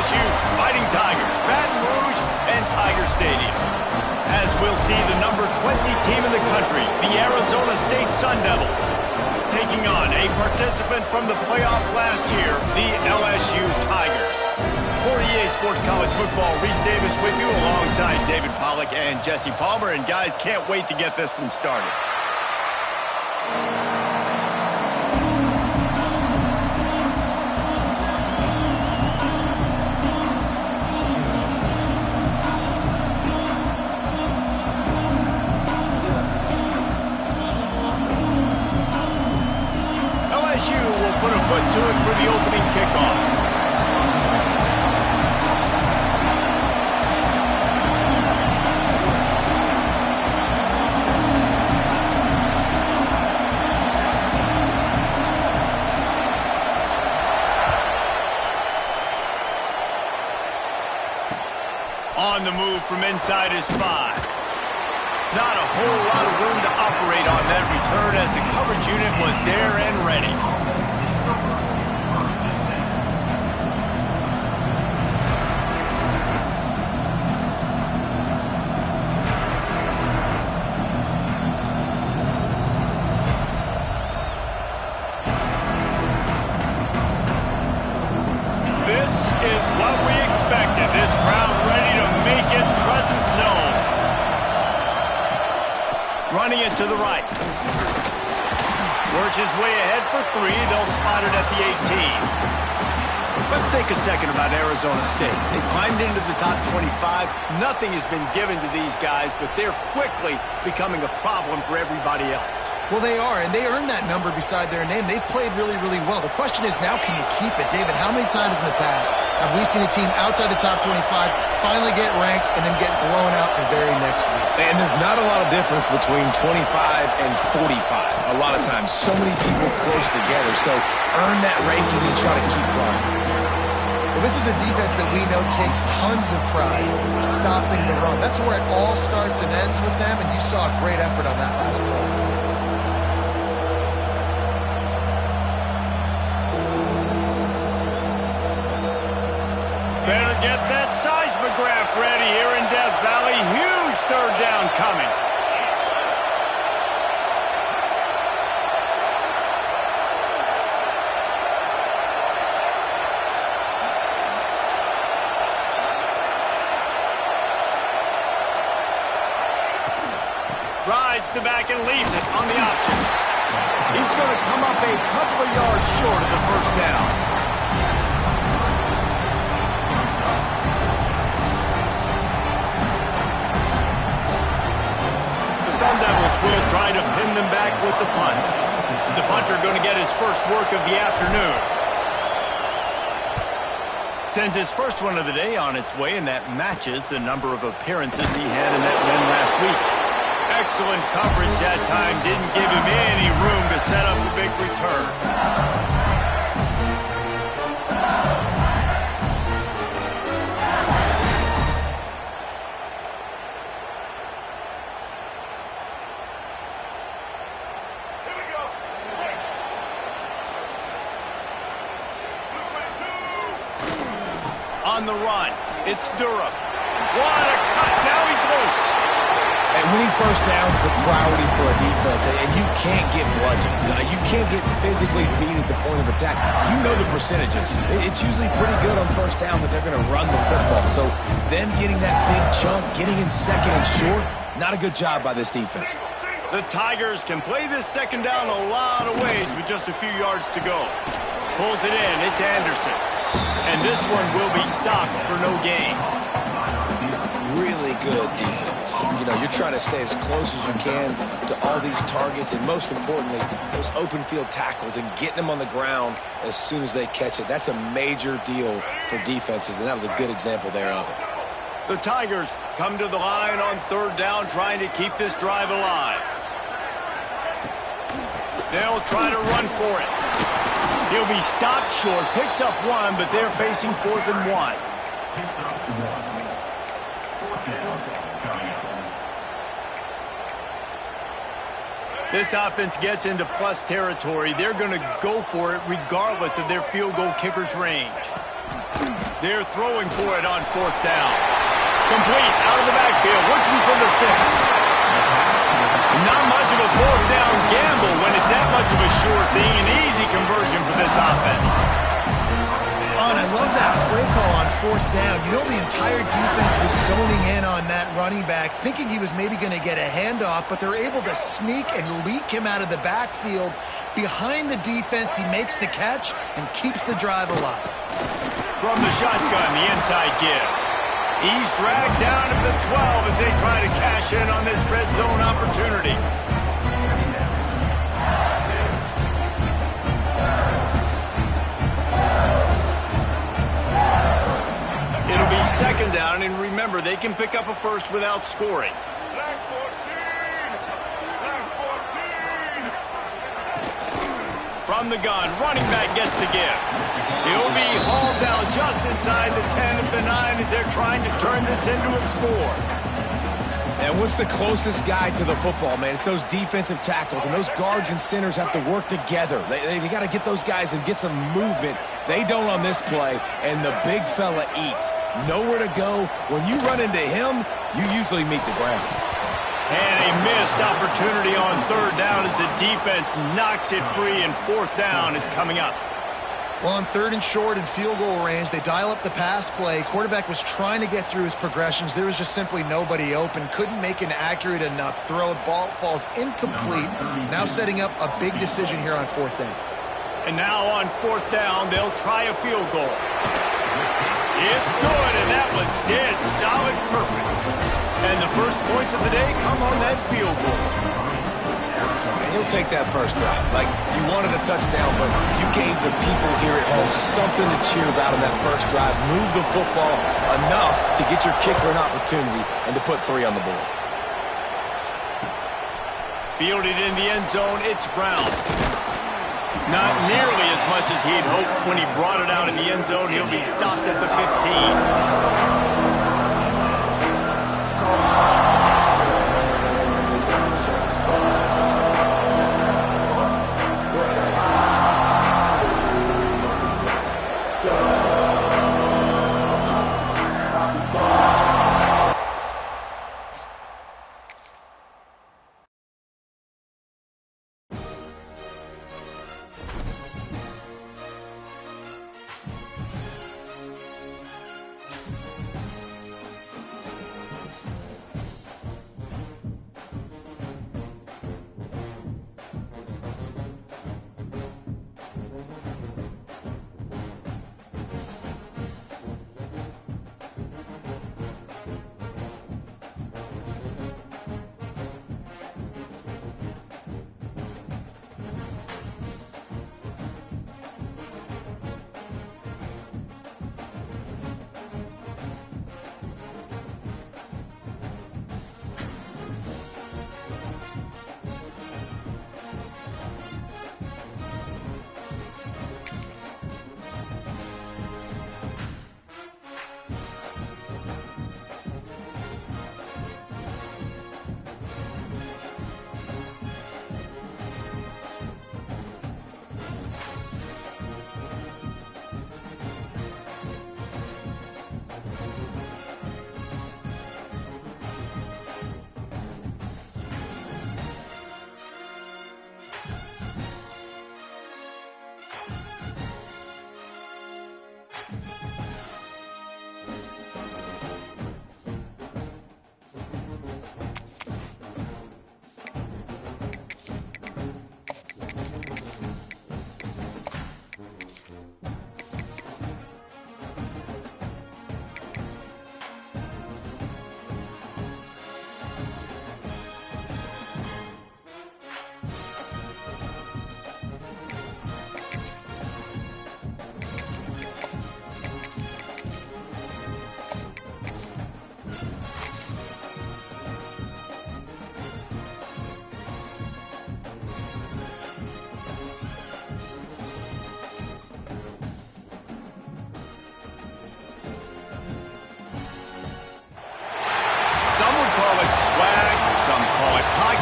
LSU Fighting Tigers, Baton Rouge, and Tiger Stadium. As we'll see the number 20 team in the country, the Arizona State Sun Devils, taking on a participant from the playoff last year, the LSU Tigers. For EA Sports College Football, Reese Davis with you alongside David Pollack and Jesse Palmer. And guys, can't wait to get this one started. LSU will put a foot to it for the opening kickoff. On the move from inside his 5. Not a whole lot of room to operate on that return as the coverage unit was there and ready. This is what we expected. This crowd ready to make its presence known. Running it to the right. Works his way ahead for 3. They'll spot it at the 18. Let's take a second about Arizona State. They've climbed into the top 25. Nothing has been given to these guys, but they're quickly becoming a problem for everybody else. Well, they are, and they earned that number beside their name. They've played really, really well. The question is now, can you keep it? David, how many times in the past have we seen a team outside the top 25 finally get ranked and then get blown out the very next week? And there's not a lot of difference between 25 and 45. A lot of times, so many people close together. So earn that ranking and try to keep climbing. Well, this is a defense that we know takes tons of pride stopping the run. That's where it all starts and ends with them, and you saw a great effort on that last play. Better get that seismograph ready here in Death Valley. Huge third down coming. Rides the back and leaves it on the option. He's going to come up a couple of yards short of the first down. The Sun Devils will try to pin them back with the punt. The punter going to get his first work of the afternoon. Sends his first one of the day on its way, and that matches the number of appearances he had in that win last week. Excellent coverage that time. Didn't give him any room to set up a big return. Here we go. On the run, it's Durham. What a cut. Now he's loose. And winning first downs is a priority for a defense, and you can't get bludgeoned. You can't get physically beat at the point of attack. You know the percentages. It's usually pretty good on first down that they're going to run the football. So them getting that big chunk, getting in second and short, not a good job by this defense. The Tigers can play this second down a lot of ways with just a few yards to go. Pulls it in. It's Anderson. And this one will be stopped for no gain. Really good defense. You know, you're trying to stay as close as you can to all these targets, and most importantly, those open field tackles and getting them on the ground as soon as they catch it. That's a major deal for defenses, and that was a good example there of it. The Tigers come to the line on third down, trying to keep this drive alive. They'll try to run for it. He'll be stopped short, picks up 1, but they're facing 4th and 1. This offense gets into plus territory. They're going to go for it regardless of their field goal kicker's range. They're throwing for it on 4th down. Complete out of the backfield, looking for the sticks. Not much of a 4th down gamble when it's that much of a sure thing. An easy conversion for this offense. Oh, and I love that play call on 4th down. You know, the entire defense was zoning in on that running back, thinking he was maybe going to get a handoff, but they're able to sneak and leak him out of the backfield. Behind the defense, he makes the catch and keeps the drive alive. From the shotgun, the inside give. He's dragged down at the 12 as they try to cash in on this red zone opportunity. It'll be 2nd down, and remember, they can pick up a first without scoring. Black 14! Black 14! From the gun, running back gets the give. He'll be hauled down just inside the 10 at the 9 as they're trying to turn this into a score. And what's the closest guy to the football, man? It's those defensive tackles, and those guards and centers have to work together. They got to get those guys and get some movement. They don't on this play, and the big fella eats. Nowhere to go. When you run into him, you usually meet the ground. And a missed opportunity on 3rd down as the defense knocks it free, and 4th down is coming up. Well, on 3rd and short and field goal range, they dial up the pass play. Quarterback was trying to get through his progressions. There was just simply nobody open. Couldn't make an accurate enough throw. The ball falls incomplete. Now setting up a big decision here on 4th down. And now on 4th down, they'll try a field goal. It's good, and that was dead solid perfect. And the first points of the day come on that field goal. And he'll take that first drive. Like, you wanted a touchdown, but you gave the people here at home something to cheer about in that first drive. Move the football enough to get your kicker an opportunity and to put 3 on the board. Fielded in the end zone, it's Brown. Not nearly as much as he'd hoped when he brought it out in the end zone. He'll be stopped at the 15.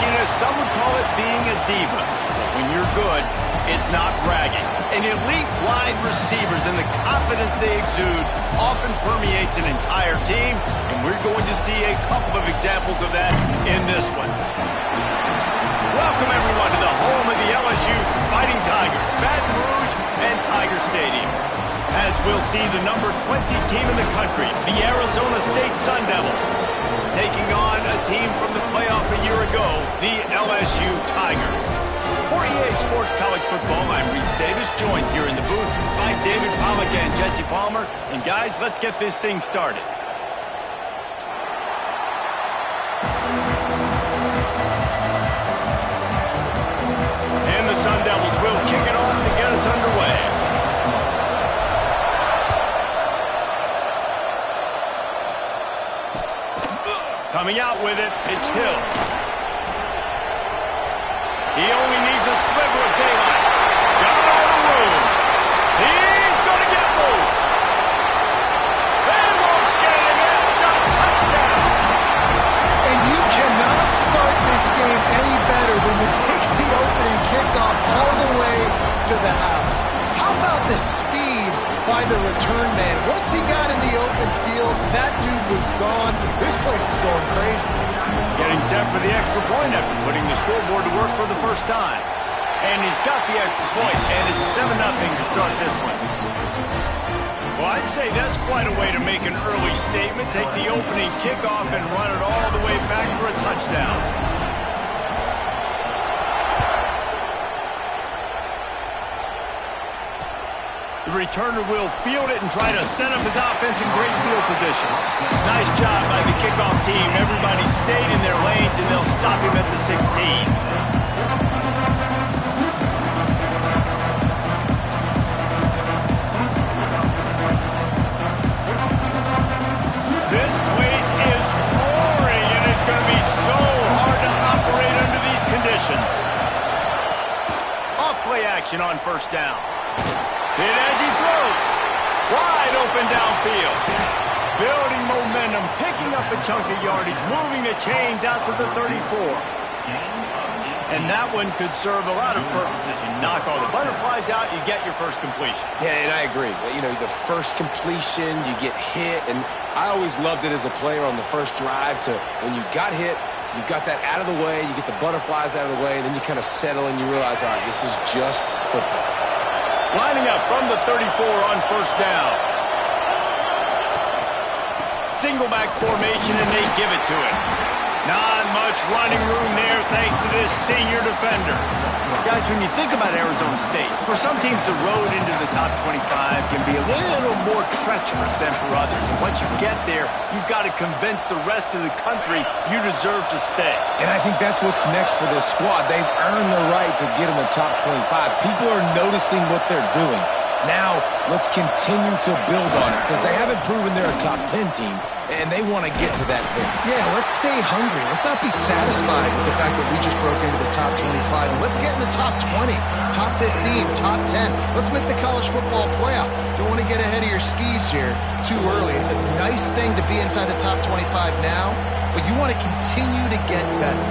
Cockiness, some would call it being a diva. But when you're good, it's not bragging. And elite wide receivers and the confidence they exude often permeates an entire team, and we're going to see a couple of examples of that in this one. Welcome, everyone, to the home of the LSU Fighting Tigers, Baton Rouge and Tiger Stadium. As we'll see the number 20 team in the country, the Arizona State Sun Devils, taking on a team from the playoff a year ago, the LSU Tigers. For EA Sports College Football, I'm Reese Davis, joined here in the booth by David Pollack and Jesse Palmer. And guys, let's get this thing started. And the Sun Devils will kick it off to get us underway. Coming out with it, it's Hill. He only needs a sliver of daylight. Got a little room. He's going to get loose. They won't get him. It's a touchdown. And you cannot start this game any better than to take the opening kickoff all the way to the house. How about the speed by the return man? Once he got in the open field, that dude was gone. This place is going crazy. Getting set for the extra point after putting the scoreboard to work for the first time. And he's got the extra point, and it's 7-0 to start this one. Well, I'd say that's quite a way to make an early statement. Take the opening kickoff and run it all the way back for a touchdown. The returner will field it and try to set up his offense in great field position. Nice job by the kickoff team. Everybody stayed in their lanes, and they'll stop him at the 16. This place is roaring, and it's going to be so hard to operate under these conditions. Off play action on first down. Hit as he throws. Wide open downfield. Building momentum, picking up a chunk of yardage, moving the chains out to the 34. And that one could serve a lot of purposes. You knock all the butterflies out, you get your first completion. Yeah, and I agree. You know, the first completion, you get hit, and I always loved it as a player on the first drive to when you got hit, you got that out of the way, you get the butterflies out of the way, and then you kind of settle and you realize, all right, this is just football. Lining up from the 34 on first down. Single back formation, and they give it to him. Not much running room there thanks to this senior defender. Guys, when you think about Arizona State, for some teams the road into the top 25 can be a little more treacherous than for others. And once you get there, you've got to convince the rest of the country you deserve to stay. And I think that's what's next for this squad. They've earned the right to get in the top 25. People are noticing what they're doing. Now, let's continue to build on it because they haven't proven they're a top 10 team, and they want to get to that point. Yeah, let's stay hungry. Let's not be satisfied with the fact that we just broke into the top 25. And let's get in the top 20, top 15, top 10. Let's make the college football playoff. Don't want to get ahead of your skis here too early. It's a nice thing to be inside the top 25 now, but you want to continue to get better.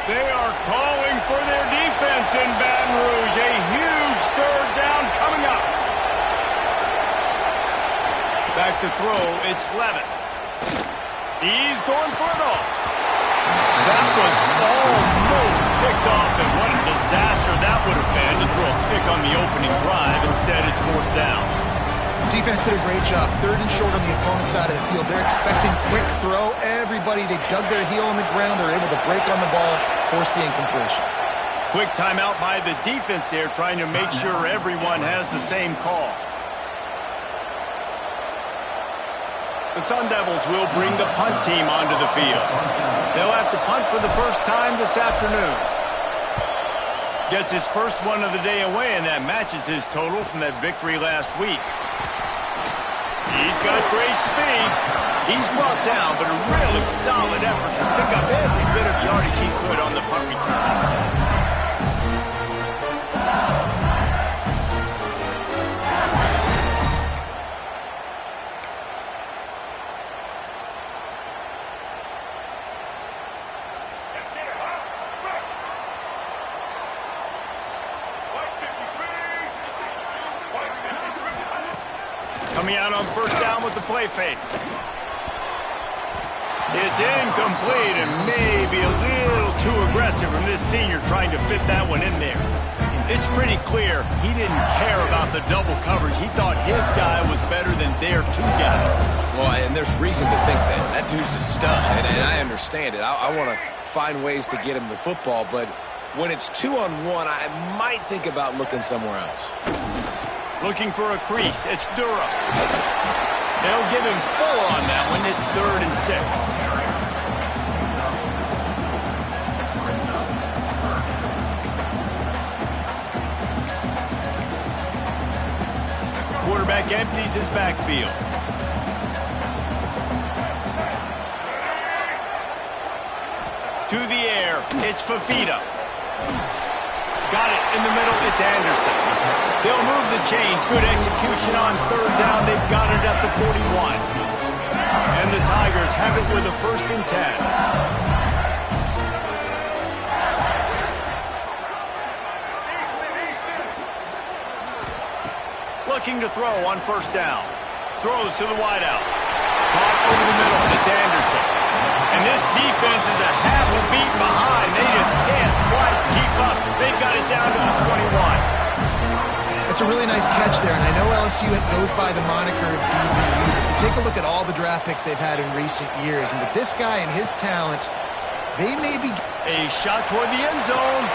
They are calling for their defense in Baton Rouge. A huge third down coming up. Back to throw, it's Levin. He's going for it all. That was almost picked off, and what a disaster that would have been to throw a pick on the opening drive. Instead, it's fourth down. Defense did a great job. Third and short on the opponent's side of the field. They're expecting quick throw. Everybody, they dug their heel on the ground. They're able to break on the ball, force the incompletion. Quick timeout by the defense there, trying to make sure everyone has the same call. The Sun Devils will bring the punt team onto the field. They'll have to punt for the first time this afternoon. Gets his first one of the day away, and that matches his total from that victory last week. He's got great speed. He's brought down, but a really solid effort to pick up every bit of yardage he could on the punt return. Coming out on first down with the play fake. It's incomplete and maybe a little too aggressive from this senior trying to fit that one in there. It's pretty clear he didn't care about the double coverage. He thought his guy was better than their two guys. Well, and there's reason to think that. That dude's a stud, and I understand it. I want to find ways to get him the football, but when it's 2-on-1, I might think about looking somewhere else. Looking for a crease. It's Durham. They'll give him 4 on that one. It's 3rd and 6. Quarterback empties his backfield. To the air, it's Fafita. Got it in the middle, it's Anderson. They'll move the chains. Good execution on 3rd down. They've got it at the 41. And the Tigers have it with a 1st and 10. Looking to throw on 1st down. Throws to the wideout. Caught over the middle. It's Anderson. And this defense is a half a beat behind. They just can't quite keep up. They've got it down to the 21. It's a really nice catch there, and I know LSU goes by the moniker of DBU. But take a look at all the draft picks they've had in recent years, and with this guy and his talent, they may be... A shot toward the end zone.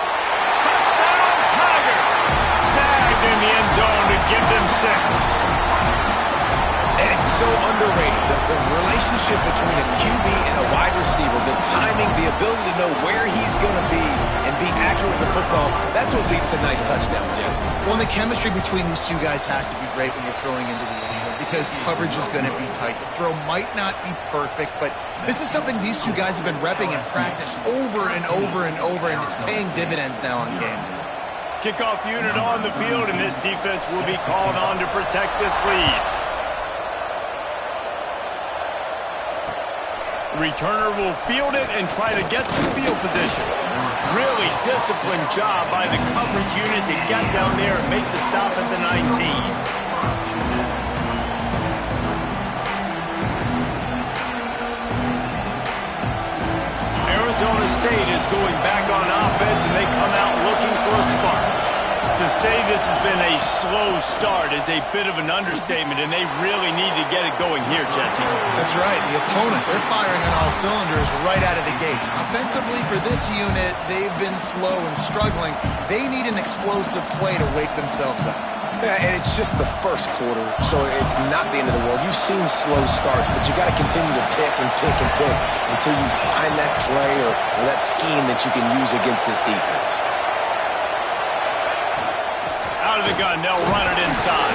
Touchdown, Tigers! Snagged in the end zone to give them 6. And it's so underrated. The relationship between a QB and a wide receiver, the timing, the ability to know where he's going to be and be accurate with the football, that's what leads to nice touchdowns, Jesse. Well, and the chemistry between these two guys has to be great when you're throwing into the end zone because coverage is going to be tight. The throw might not be perfect, but this is something these two guys have been repping in practice over and over and over, and it's paying dividends now on game day. Kickoff unit on the field, and this defense will be called on to protect this lead. Returner will field it and try to get some field position. Really disciplined job by the coverage unit to get down there and make the stop at the 19. Arizona State is going back on offense, and they come out looking for a spark. To say this has been a slow start is a bit of an understatement, and they really need to get it going here, Jesse. That's right. The opponent, they're firing on all cylinders right out of the gate. Offensively, for this unit, they've been slow and struggling. They need an explosive play to wake themselves up. Yeah, and it's just the first quarter, so it's not the end of the world. You've seen slow starts, but you got to continue to pick and pick and pick until you find that play or that scheme that you can use against this defense. Out of the gun, they'll run it inside.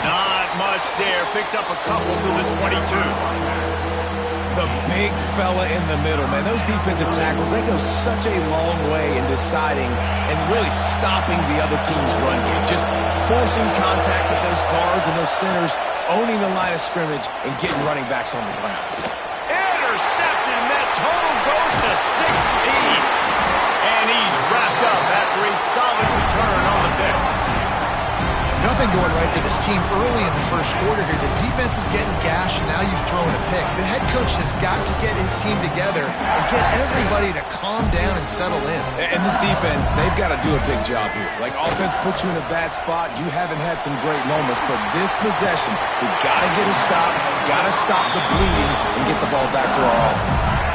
Not much there. Picks up a couple to the 22. The big fella in the middle, man. Those defensive tackles, they go such a long way in deciding and really stopping the other team's run game. Just forcing contact with those guards and those centers, owning the line of scrimmage, and getting running backs on the ground. Intercepted, and that total goes to 16. And he's wrapped up after a solid return on the pick. Nothing going right for this team early in the first quarter here. The defense is getting gashed, and now you've thrown a pick. The head coach has got to get his team together and get everybody to calm down and settle in. And this defense, they've got to do a big job here. Like, offense puts you in a bad spot. You haven't had some great moments, but this possession, we got to get a stop, got to stop the bleeding, and get the ball back to our offense.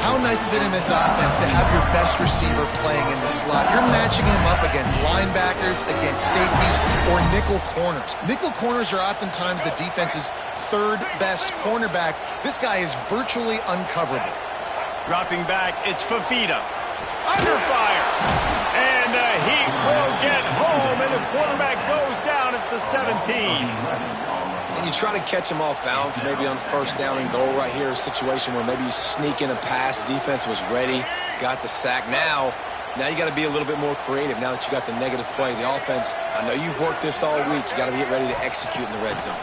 How nice is it in this offense to have your best receiver playing in the slot? You're matching him up against linebackers, against safeties, or nickel corners. Nickel corners are oftentimes the defense's 3rd best cornerback. This guy is virtually uncoverable. Dropping back, it's Fafita. Under fire. And he will get home, and the quarterback goes down at the 17. And you try to catch him off balance, maybe on 1st down and goal right here, a situation where maybe you sneak in a pass, defense was ready, got the sack. Now you got to be a little bit more creative now that you got the negative play. The offense, I know you've worked this all week. You got to get ready to execute in the red zone.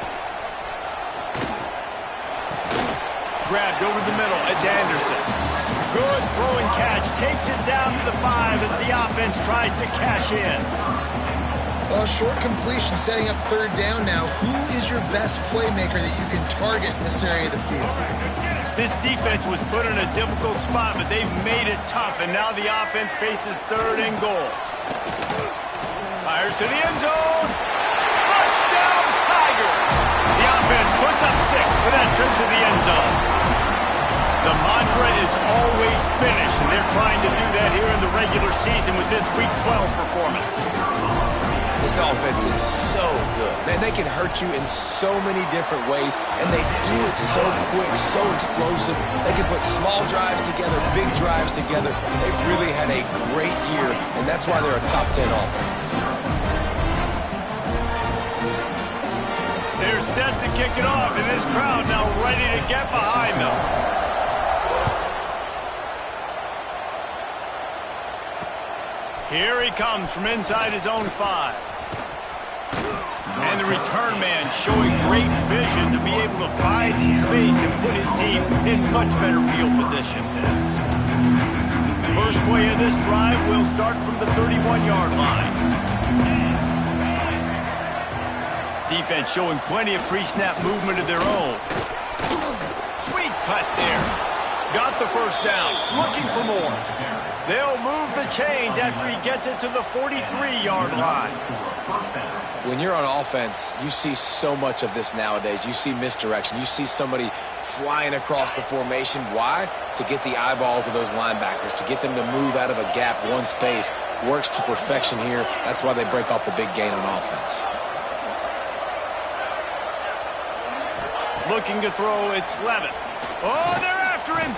Grabbed over the middle, it's Anderson. Good throwing catch, takes it down to the 5 as the offense tries to cash in. Well, short completion setting up third down now. Who is your best playmaker that you can target in this area of the field? This defense was put in a difficult spot, but they've made it tough, and now the offense faces third and goal. Fires to the end zone. Touchdown, Tigers! The offense puts up 6 for that trip to the end zone. The mantra is always finish, and they're trying to do that here in the regular season with this Week 12 performance. This offense is so good. Man, they can hurt you in so many different ways, and they do it so quick, so explosive. They can put small drives together, big drives together. They've really had a great year, and that's why they're a top 10 offense. They're set to kick it off, and this crowd now ready to get behind them. Here he comes from inside his own 5. And the return man showing great vision to be able to find some space and put his team in much better field position. First play of this drive will start from the 31-yard line. Defense showing plenty of pre-snap movement of their own. Sweet cut there. Got the first down. Looking for more. They'll move the chains after he gets it to the 43-yard line. When you're on offense, you see so much of this nowadays. You see misdirection. You see somebody flying across the formation. Why? To get the eyeballs of those linebackers, to get them to move out of a gap, one space. Works to perfection here. That's why they break off the big gain on offense. Looking to throw, it's Levitt. Oh, they're after him.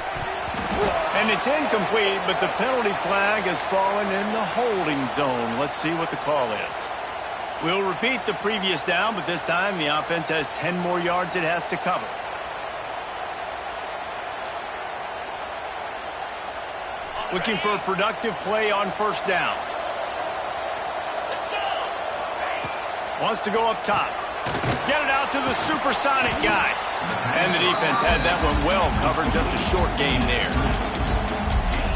And it's incomplete, but the penalty flag has fallen in the holding zone. Let's see what the call is. We'll repeat the previous down, but this time the offense has 10 more yards it has to cover. Looking for a productive play on first down. Wants to go up top. Get it out to the supersonic guy. And the defense had that one well covered, just a short gain there.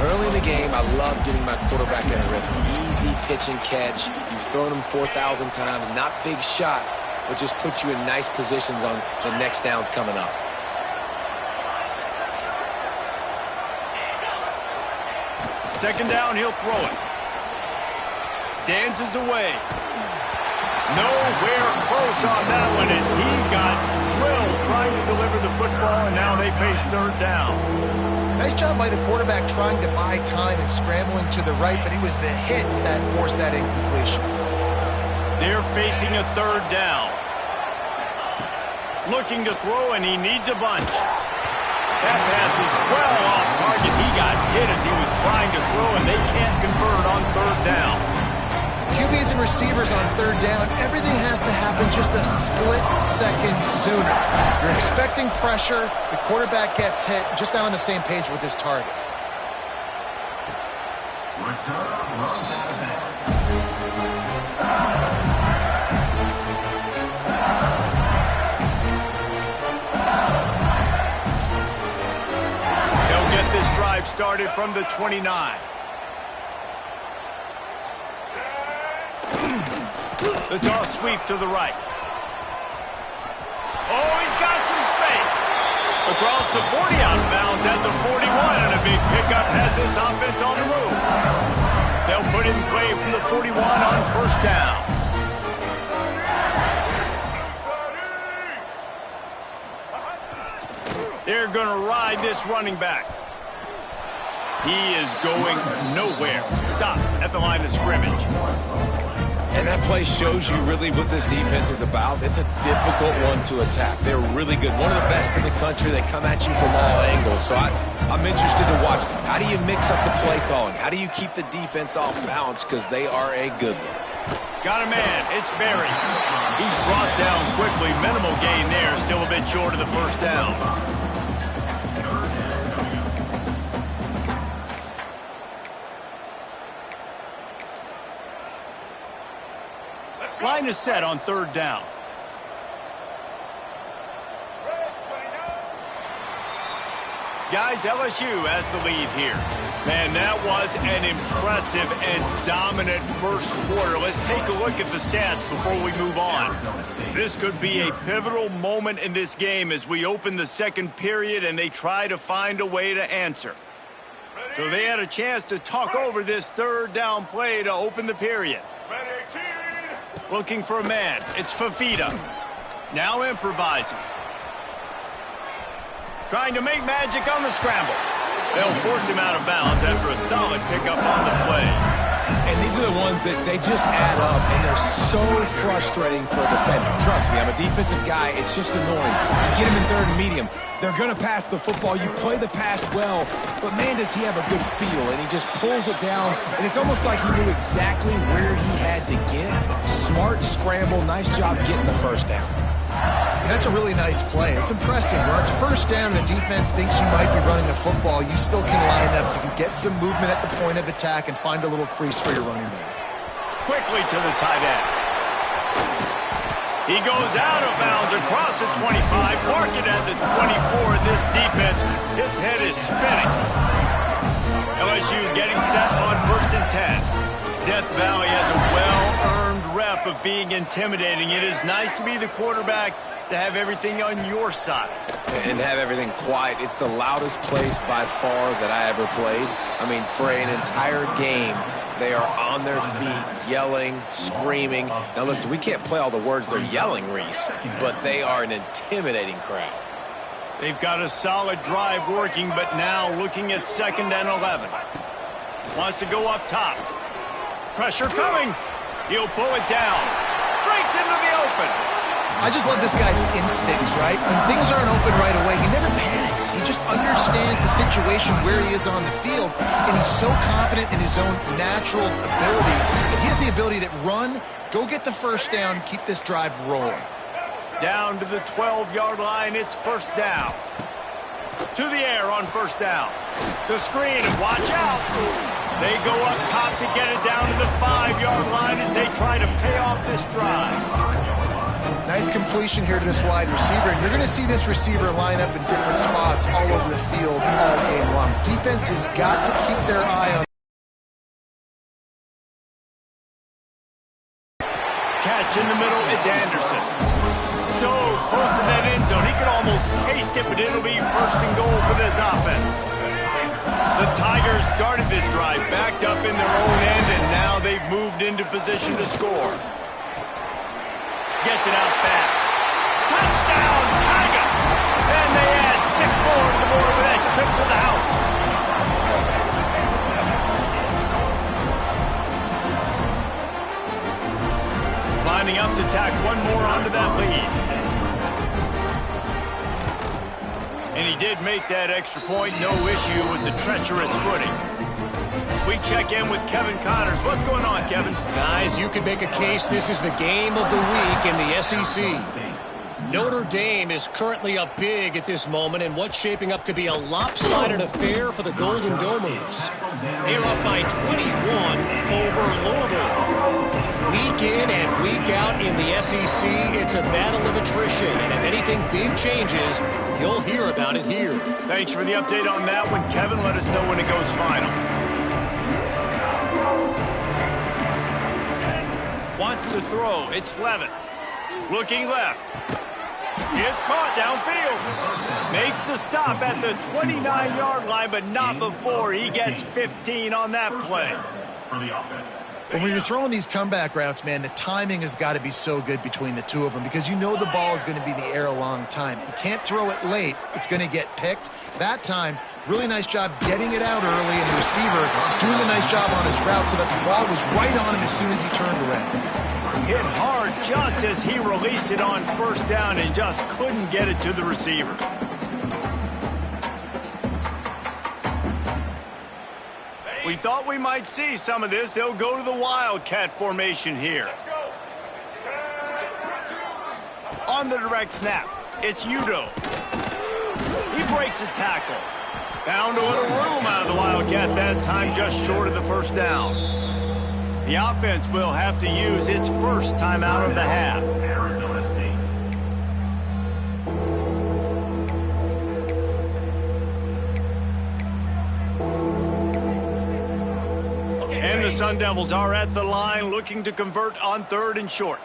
Early in the game, I love getting my quarterback in a rhythm. Easy pitch and catch. You've thrown them 4,000 times. Not big shots, but just put you in nice positions on the next downs coming up. Second down, he'll throw it. Dances away. Nowhere close on that one as he got drilled trying to deliver the football, and now they face third down. Nice job by the quarterback trying to buy time and scrambling to the right, but it was the hit that forced that incompletion. They're facing a third down. Looking to throw, and he needs a bunch. That pass is well off target. He got hit as he was trying to throw, and they can't convert on third down. QBs and receivers on third down, everything has to happen just a split second sooner. You're expecting pressure, the quarterback gets hit, just not on the same page with his target. They'll get this drive started from the 29. The toss sweep to the right. Oh, he's got some space. Across the 40 out of bounds at the 41, and a big pickup has this offense on the move. They'll put in play from the 41 on first down. They're going to ride this running back. He is going nowhere. Stop at the line of scrimmage. And that play shows you really what this defense is about. It's a difficult one to attack. They're really good. One of the best in the country. They come at you from all angles. So I'm interested to watch. How do you mix up the play calling? How do you keep the defense off balance? Because they are a good one. Got a man. It's Barry. He's brought down quickly. Minimal gain there. Still a bit short of the first down. Line is set on third down. Guys, LSU has the lead here. Man, that was an impressive and dominant first quarter. Let's take a look at the stats before we move on. This could be a pivotal moment in this game as we open the second period and they try to find a way to answer. So they had a chance to talk over this third down play to open the period. Looking for a man. It's Fafita. Now improvising. Trying to make magic on the scramble. They'll force him out of bounds after a solid pickup on the play. And these are the ones that they just add up, and they're so frustrating for a defender. Trust me, I'm a defensive guy. It's just annoying. You get him in third and medium. They're going to pass the football. You play the pass well, but man, does he have a good feel, and he just pulls it down, and it's almost like he knew exactly where he had to get. Smart scramble. Nice job getting the first down. And that's a really nice play. It's impressive. When it's first down and the defense thinks you might be running the football, you still can line up. You can get some movement at the point of attack and find a little crease for your running back. Quickly to the tight end. He goes out of bounds across the 25, mark it at the 24. This defense, its head is spinning. LSU getting set on 1st and 10. Death Valley has a well-earned rep of being intimidating. It is nice to be the quarterback, to have everything on your side. And have everything quiet. It's the loudest place by far that I ever played. I mean, for an entire game, they are on their feet, yelling, screaming. Now listen, we can't play all the words they're yelling, Reese, but they are an intimidating crowd. They've got a solid drive working, but now looking at 2nd and 11. Wants to go up top. Pressure coming. He'll pull it down. Breaks into the open. I just love this guy's instincts, right? When things aren't open right away, he never panics. He just understands the situation where he is on the field, and he's so confident in his own natural ability. If he has the ability to run, go get the first down, keep this drive rolling. Down to the 12-yard line, it's 1st down. To the air on 1st down. The screen, and watch out. They go up top to get it down to the 5-yard line as they try to pay off this drive. Nice completion here to this wide receiver, and you're going to see this receiver line up in different spots all over the field all game long. Defense has got to keep their eye on. Catch in the middle, it's Anderson. So close to that end zone, he could almost taste it, but it'll be 1st and goal for this offense. The Tigers started this drive backed up in their own end, and now they've moved into position to score. Gets it out fast. Touchdown, Tigers! And they add 6 more to the board with that trip to the house. Lining up to tack one more onto that lead. And he did make that extra point. No issue with the treacherous footing. We check in with Kevin Connors. What's going on, Kevin? Guys, you could make a case this is the game of the week in the SEC. Notre Dame is currently up big at this moment in what's shaping up to be a lopsided affair for the Golden Domers. They're up by 21 over Louisville. Week in and week out in the SEC, it's a battle of attrition, and if anything big changes, you'll hear about it here. Thanks for the update on that one, Kevin. Let us know when it goes final. Wants to throw. It's Levitt. Looking left. Gets caught downfield. Makes the stop at the 29-yard line, but not before he gets 15 on that play. When you're throwing these comeback routes, man, the timing has got to be so good between the two of them because you know the ball is going to be in the air a long time. You can't throw it late. It's going to get picked. That time, really nice job getting it out early, and the receiver doing a nice job on his route so that the ball was right on him as soon as he turned around. Hit hard just as he released it on 1st down and just couldn't get it to the receiver. We thought we might see some of this. They'll go to the Wildcat formation here. On the direct snap, it's Udo. He breaks a tackle. Found a little room out of the Wildcat that time, just short of the 1st down. The offense will have to use its first timeout of the half. Sun Devils are at the line looking to convert on 3rd and short.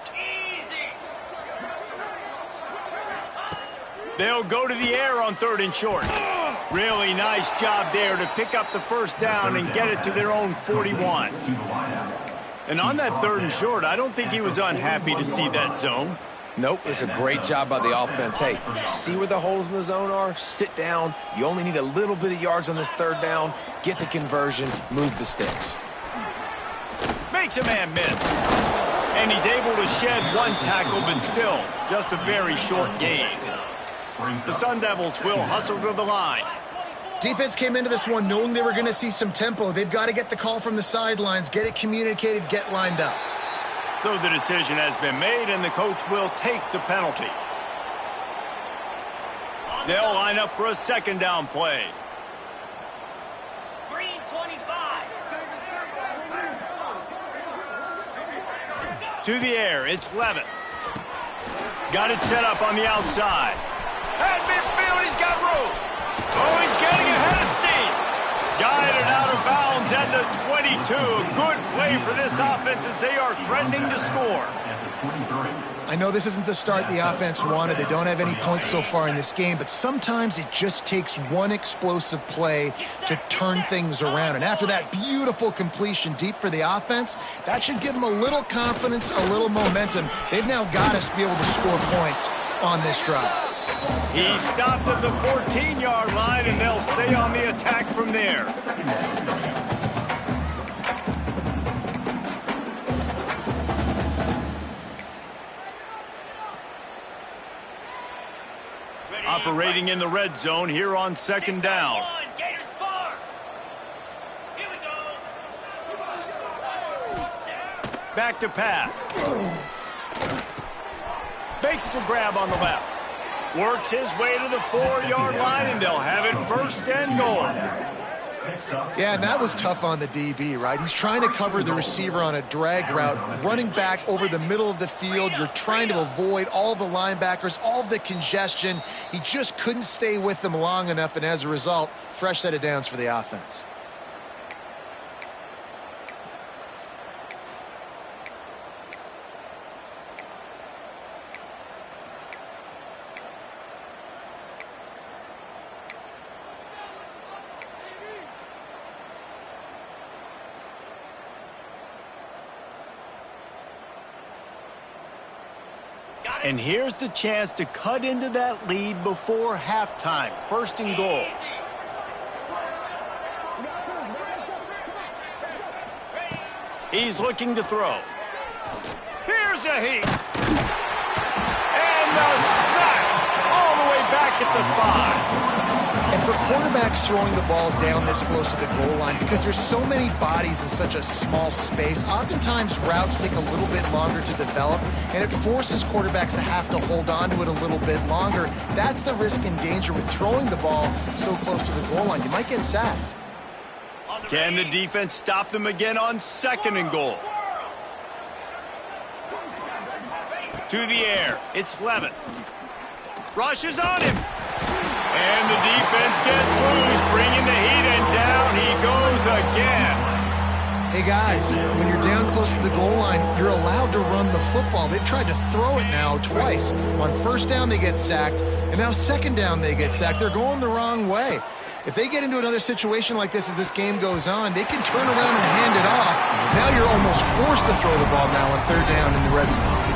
They'll go to the air on 3rd and short. Really nice job there to pick up the first down and get it to their own 41. And on that 3rd and short, I don't think he was unhappy to see that zone. Nope, it's a great job by the offense. Hey, see where the holes in the zone are? Sit down. You only need a little bit of yards on this 3rd down. Get the conversion. Move the sticks. Makes a man miss. And he's able to shed one tackle, but still, just a very short gain. The Sun Devils will hustle to the line. Defense came into this one knowing they were going to see some tempo. They've got to get the call from the sidelines, get it communicated, get lined up. So the decision has been made, and the coach will take the penalty. They'll line up for a 2nd down play. Green 25. To the air, it's Levitt. Got it set up on the outside. At midfield, he's got room. Oh, he's getting ahead of steam. Guided out of bounds at the 22. Good play for this offense as they are threatening to score. I know this isn't the start the offense wanted. They don't have any points so far in this game, but sometimes it just takes one explosive play to turn things around. And after that beautiful completion deep for the offense, that should give them a little confidence, a little momentum. They've now got to be able to score points on this drive. He stopped at the 14-yard line, and they'll stay on the attack from there. Operating in the red zone here on 2nd down. Back to pass. Makes the grab on the left. Works his way to the 4-yard line, and they'll have it 1st and goal. Yeah, and that was tough on the DB, right? He's trying to cover the receiver on a drag route, running back over the middle of the field. You're trying to avoid all the linebackers, all of the congestion. He just couldn't stay with them long enough, and as a result, fresh set of downs for the offense. And here's the chance to cut into that lead before halftime. 1st and goal. He's looking to throw. Here's a heat. And the sack all the way back at the 5. And for quarterbacks throwing the ball down this close to the goal line, because there's so many bodies in such a small space, oftentimes routes take a little bit longer to develop, and it forces quarterbacks to have to hold on to it a little bit longer. That's the risk and danger with throwing the ball so close to the goal line. You might get sacked. Can the defense stop them again on 2nd and goal? To the air, it's Levitt. Rushes on him. And the defense gets loose, bringing the heat, and down he goes again. Hey, guys, when you're down close to the goal line, you're allowed to run the football. They've tried to throw it now twice. On 1st down, they get sacked, and now 2nd down, they get sacked. They're going the wrong way. If they get into another situation like this as this game goes on, they can turn around and hand it off. Now you're almost forced to throw the ball now on 3rd down in the red zone.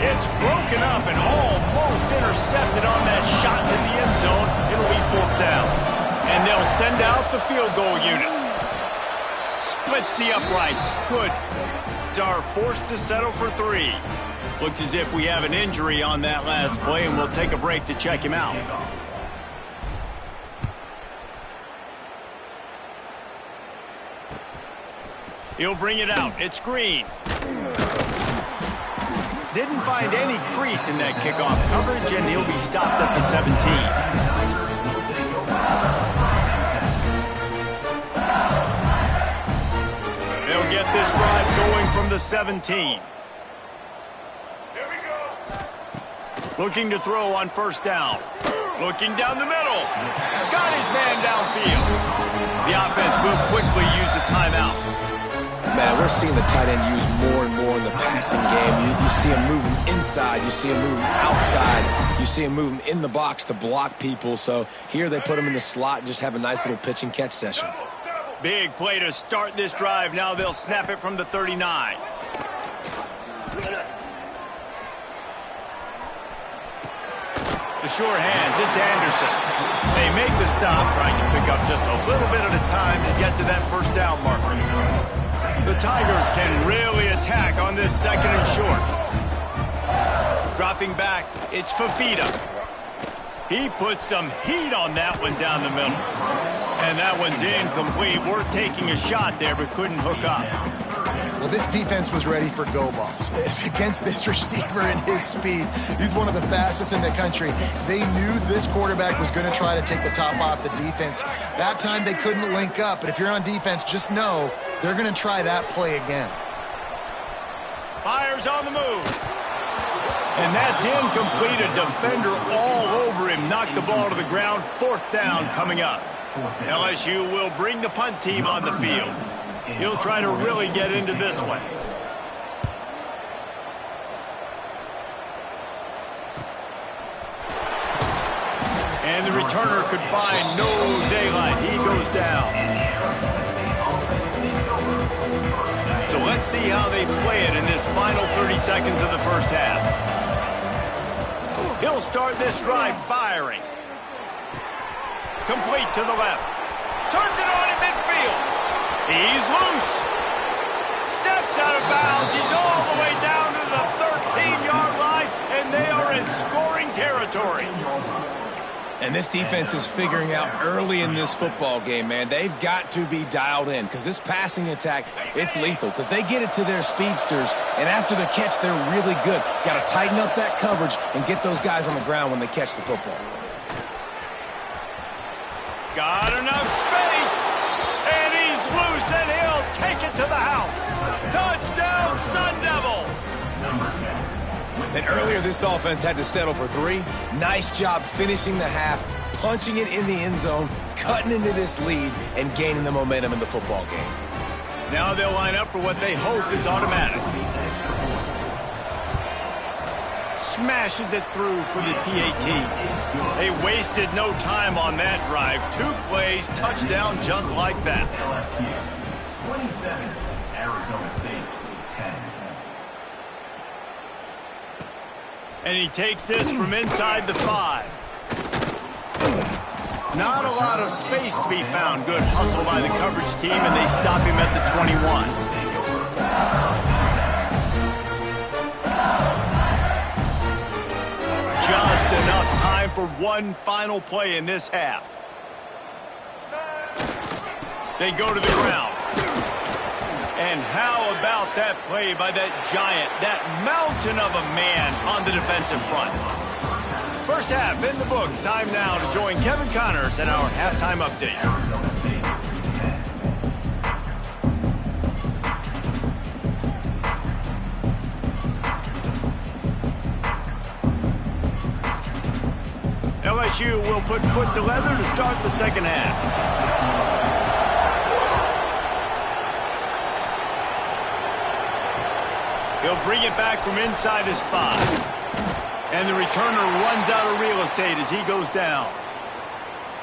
It's broken up and almost intercepted on that shot to the end zone. It'll be 4th down. And they'll send out the field goal unit. Splits the uprights. Good. Are forced to settle for 3. Looks as if we have an injury on that last play, and we'll take a break to check him out. He'll bring it out. It's Green. Didn't find any crease in that kickoff coverage, and he'll be stopped at the 17. They'll get this drive going from the 17. Here we go. Looking to throw on 1st down. Looking down the middle. Got his man downfield. The offense will quickly use a timeout. Man, we're seeing the tight end used more and more in the passing game. You see him moving inside. You see him moving outside. You see him moving in the box to block people. So here they put him in the slot and just have a nice little pitch and catch session. Big play to start this drive. Now they'll snap it from the 39. The sure hands, it's Anderson. They make the stop, trying to pick up just a little bit at a time to get to that first down marker. The Tigers can really attack on this second and short. Dropping back, it's Fafita. He puts some heat on that one down the middle. And that one's incomplete. Worth taking a shot there, but couldn't hook up. Well, this defense was ready for go balls. Against this receiver and his speed, he's one of the fastest in the country. They knew this quarterback was going to try to take the top off the defense. That time they couldn't link up, but if you're on defense, just know they're going to try that play again. Fires on the move. And that's incomplete. A defender all over him. Knocked the ball to the ground. Fourth down coming up. LSU will bring the punt team on the field. He'll try to really get into this one. And the returner could find no daylight. He goes down. So let's see how they play it in this final 30 seconds of the first half. He'll start this drive firing. Complete to the left. Turns it on in midfield. He's loose. Steps out of bounds. He's all the way down to the 13-yard line, and they are in scoring territory. And this defense is figuring out early in this football game, man. They've got to be dialed in because this passing attack, it's lethal because they get it to their speedsters, and after the catch, they're really good. Got to tighten up that coverage and get those guys on the ground when they catch the football. Got enough space, and he's loose, and he'll take it to the house. Touchdown, Sun Devils! And earlier, this offense had to settle for 3. Nice job finishing the half, punching it in the end zone, cutting into this lead, and gaining the momentum in the football game. Now they'll line up for what they hope is automatic. Smashes it through for the PAT. They wasted no time on that drive. 2 plays, touchdown just like that. LSU 27, Arizona State 10. And he takes this from inside the 5. Not a lot of space to be found. Good hustle by the coverage team, and they stop him at the 21. Just enough time for one final play in this half. They go to the ground. And how about that play by that giant, that mountain of a man on the defensive front? First half in the books. Time now to join Kevin Connors in our halftime update. LSU will put foot to leather to start the second half. He'll bring it back from inside his 5. And the returner runs out of real estate as he goes down.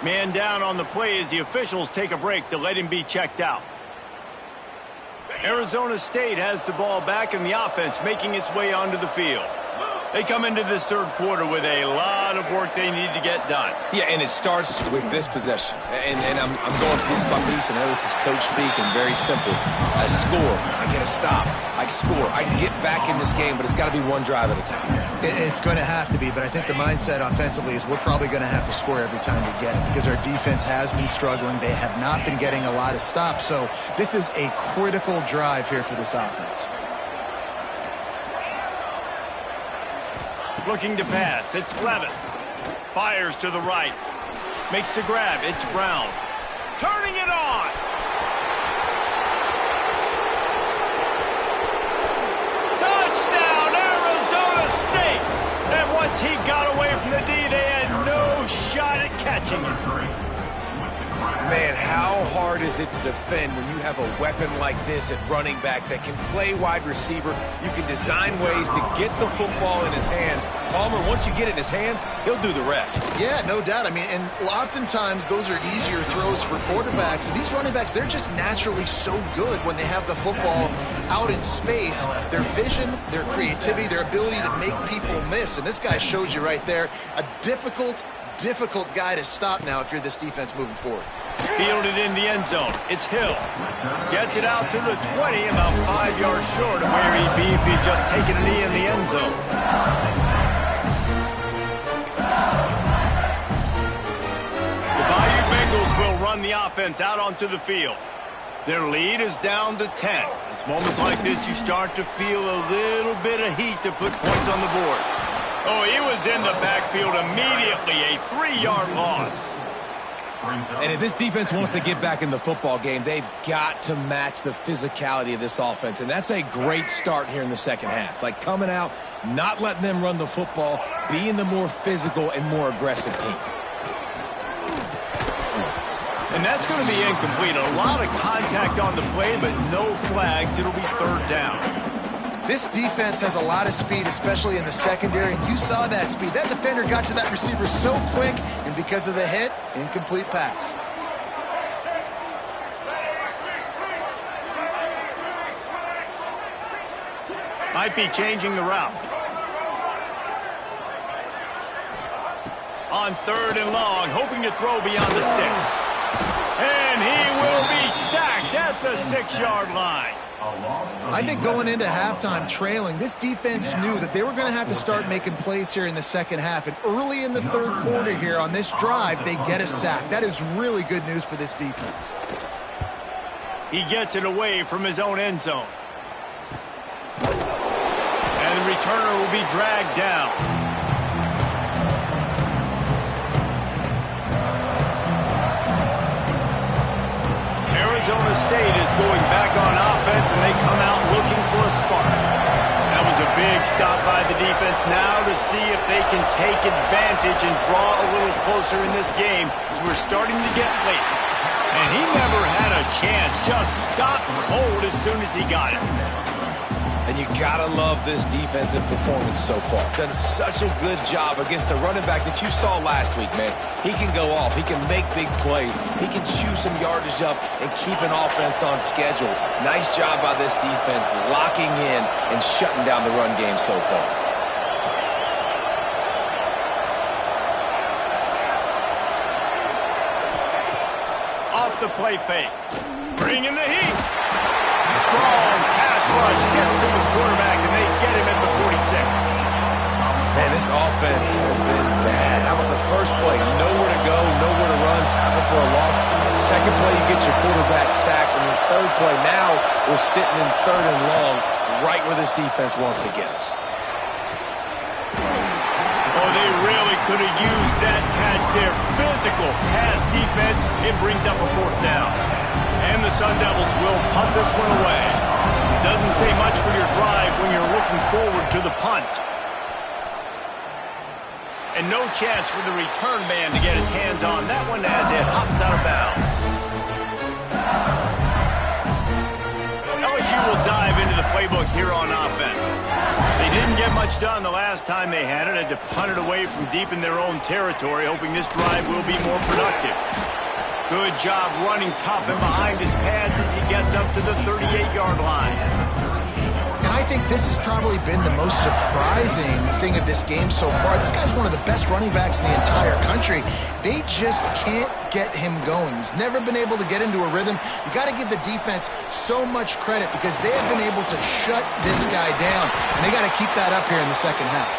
Man down on the play as the officials take a break to let him be checked out. Arizona State has the ball back in the offense, making its way onto the field. They come into this third quarter with a lot of work they need to get done. Yeah, and it starts with this possession. And I'm going piece by piece. I know this is coach speak and very simple. I score. I get a stop. I score. I can get back in this game, but it's got to be one drive at a time. It's going to have to be, but I think the mindset offensively is we're probably going to have to score every time we get it because our defense has been struggling. They have not been getting a lot of stops. So this is a critical drive here for this offense. Looking to pass. It's Levitt. Fires to the right. Makes the grab. It's Brown. Turning it on. Touchdown, Arizona State. And once he got away from the D, they had no shot at catching him. Man, how hard is it to defend when you have a weapon like this at running back that can play wide receiver? You can design ways to get the football in his hand. Palmer, once you get it in his hands, he'll do the rest. Yeah, no doubt. I mean, and oftentimes those are easier throws for quarterbacks. And these running backs, they're just naturally so good when they have the football out in space. Their vision, their creativity, their ability to make people miss. And this guy showed you right there, a difficult guy to stop now if you're this defense moving forward. Fielded in the end zone. It's Hill. Gets it out to the 20, about 5 yards short of where he'd be if he'd just taken a knee in the end zone. The Bayou Bengals will run the offense out onto the field. Their lead is down to 10. It's moments like this you start to feel a little bit of heat to put points on the board. Oh, he was in the backfield immediately. A 3-yard loss. And if this defense wants to get back in the football game, they've got to match the physicality of this offense. And that's a great start here in the second half. Like coming out, not letting them run the football, being the more physical and more aggressive team. And that's going to be incomplete. A lot of contact on the play, but no flags. It'll be third down. This defense has a lot of speed, especially in the secondary, and you saw that speed. That defender got to that receiver so quick, and because of the hit, incomplete pass. Might be changing the route. On third and long, hoping to throw beyond the sticks. And he will be sacked at the 6-yard line. I think going into halftime trailing, this defense knew that they were going to have to start making plays here in the second half. And early in the third quarter here on this drive, they get a sack. That is really good news for this defense. He gets it away from his own end zone. And the returner will be dragged down. Arizona State is going back on offense, and they come out looking for a spark. That was a big stop by the defense. Now to see if they can take advantage and draw a little closer in this game as we're starting to get late. And he never had a chance. Just stopped cold as soon as he got it. And you gotta love this defensive performance so far. Done such a good job against a running back that you saw last week, man. He can go off. He can make big plays. He can chew some yardage up and keep an offense on schedule. Nice job by this defense locking in and shutting down the run game so far. Off the play fake. Bringing the heat. Strong pass rush gets to the quarterback, and they get him at the 46. Man, this offense has been bad. How about the first play? Nowhere to go, nowhere to run, tackle for a loss. Second play, you get your quarterback sacked. And the third play, now we're sitting in third and long, right where this defense wants to get us. Oh, they really could have used that catch there. Physical pass defense. It brings up a fourth down. And the Sun Devils will punt this one away. Doesn't say much for your drive when you're looking forward to the punt. And no chance for the return man to get his hands on that one as it hops out of bounds. LSU will dive into the playbook here on offense. They didn't get much done the last time they had it. Had to punt it away from deep in their own territory, hoping this drive will be more productive. Good job running tough and behind his pads as he gets up to the 38-yard line. And I think this has probably been the most surprising thing of this game so far. This guy's one of the best running backs in the entire country. They just can't get him going. He's never been able to get into a rhythm. You got to give the defense so much credit because they have been able to shut this guy down. And they got to keep that up here in the second half.